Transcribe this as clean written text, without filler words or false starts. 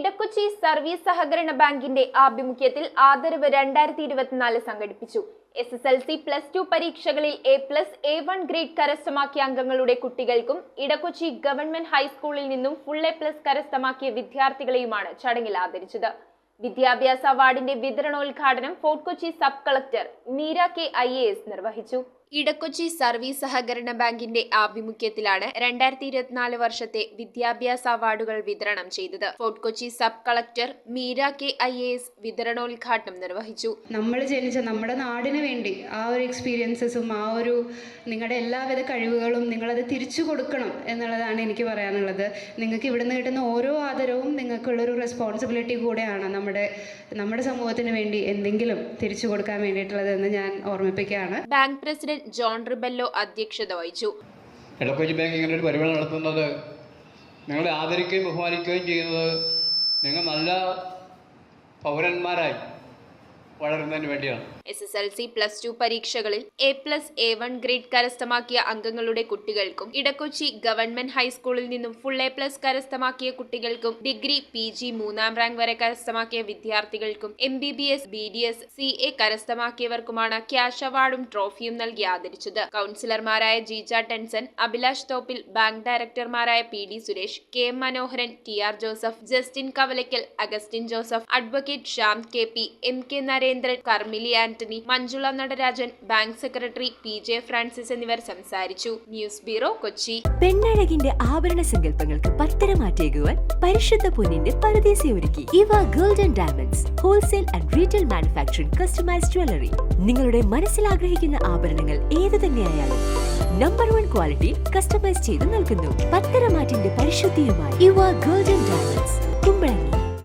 Edakochi service സഹകരണ ബാങ്കിന്റെ ആഭിമുഖ്യത്തിൽ ആദരവ് 2024 സംഘടിപ്പിച്ചു. SSLC +2 പരീക്ഷകളിൽ A+A1 ഗ്രേഡ് കരസ്ഥമാക്കിയ അംഗങ്ങളുടെ കുട്ടികൾക്കും ഇടക്കൊച്ചി ഗവൺമെന്റ് ഹൈസ്കൂളിൽ നിന്നും ഫുൾ A+ കരസ്ഥമാക്കിയ വിദ്യാർത്ഥികളെയുമാണ് ചടങ്ങിൽ ആദരിച്ചത്. വിദ്യാഭ്യാസ അവാർഡിന്റെ വിതരണോദ്ഘാടനം fort Kochi sub collector Meera K IAS നിർവഹിച്ചു. ഇടക്കൊച്ചി സർവീസ് സഹകരണ ബാങ്കിന്റെ ആഭിമുഖ്യത്തിലാണ് 2024 വർഷത്തെ വിദ്യാഭ്യാസ അവാർഡുകൾ വിതരണം ചെയ്തത്. Fort Kochi sub collector Meera K IAS വിതരണോദ്ഘാടനം നിർവഹിച്ചു. നമ്മൾ ജനിച്ച നമ്മുടെ നാടിന് വേണ്ടി ആ ഒരു എക്സ്പീരിയൻസസും ആ ഒരു നിങ്ങളുടെ എല്ലാവിധ കഴിവുകളും നിങ്ങളത് തിരിച്ചു കൊടുക്കണം എന്നുള്ളതാണ് എനിക്ക് പറയാനുള്ളത്. നിങ്ങൾക്ക് ഇവിടുന്ന് കിട്ടുന്ന ഓരോ ആദരവും നിങ്ങൾക്കുള്ളൊരു റെസ്പോൺസിബിലിറ്റി കൂടെയാണ് നമ്മുടെ സമൂഹത്തിന് വേണ്ടി എന്തെങ്കിലും തിരിച്ചു കൊടുക്കാൻ വേണ്ടിയിട്ടുള്ളതെന്ന് ഞാൻ ഓർമ്മിപ്പിക്കുകയാണ്. ബാങ്ക് പ്രസിഡന്റ് ജോൺ റിബല്ലോ അധ്യക്ഷത വഹിച്ചു. ഇടക്കൊച്ചി ബാങ്ക് ഇങ്ങനെ ഒരു പരിപാടി നടത്തുന്നത് നിങ്ങളെ ആദരിക്കുകയും ബഹുമാനിക്കുകയും ചെയ്യുന്നത് നിങ്ങൾ നല്ല പൗരന്മാരായി വളരുന്നതിന് വേണ്ടിയാണ്. SSLC +2 പരീക്ഷകളിൽ A+A1 ഗ്രേഡ് കരസ്ഥമാക്കിയ അംഗങ്ങളുടെ കുട്ടികൾക്കും ഇടക്കൊച്ചി ഗവൺമെന്റ് ഹൈസ്കൂളിൽ നിന്നും ഫുൾ A+ കരസ്ഥമാക്കിയ കുട്ടികൾക്കും ഡിഗ്രി PG 3ാം റാങ്ക് വരെ കരസ്ഥമാക്കിയ വിദ്യാർത്ഥികൾക്കും MBBS BDS CA കരസ്ഥമാക്കിയവർക്കുമാണ് ക്യാഷ് അവാർഡും ട്രോഫിയും നൽകി ആദരിച്ചത്. കൗൺസിലർമാരായ ജീജ ടെൻസൺ, അഭിലാഷ് തോപ്പിൽ, ബാങ്ക് ഡയറക്ടർമാരായ PD Suresh, KM Manoharan, TR Joseph, Justin Kavalakkal, Augustine Joseph, advocate Shyam KP, MK Narendran, Karmili Antony, Manjula Natarajan, bank secretary PJ Francis എന്നിവർ സംസാരിച്ചു. News bureau, Kochi. പെണ്ണഴകിന്റെ ആഭരണ സങ്കല്പങ്ങൾക്ക് പത്തരമാറ്റേകുവാൻ പരിശുദ്ധ പൊന്നിന്റെ പറുദീസയൊരുക്കി ഇവ golden diamonds wholesale and retail manufacturing customised jewellery. നിങ്ങളുടെ മനസ്സിൽ ആഗ്രഹിക്കുന്ന ആഭരണങ്ങൾ ഏതു തന്നെയായാലും നമ്പർ 1 ക്വാളിറ്റി കസ്റ്റമൈസ് ചെയ്ത് നൽകുന്നു. പത്തരമാറ്റിന്റെ പരിശുദ്ധിയുമായി ഇവ ഗോൾഡൻ ഡയമണ്ട്സ്.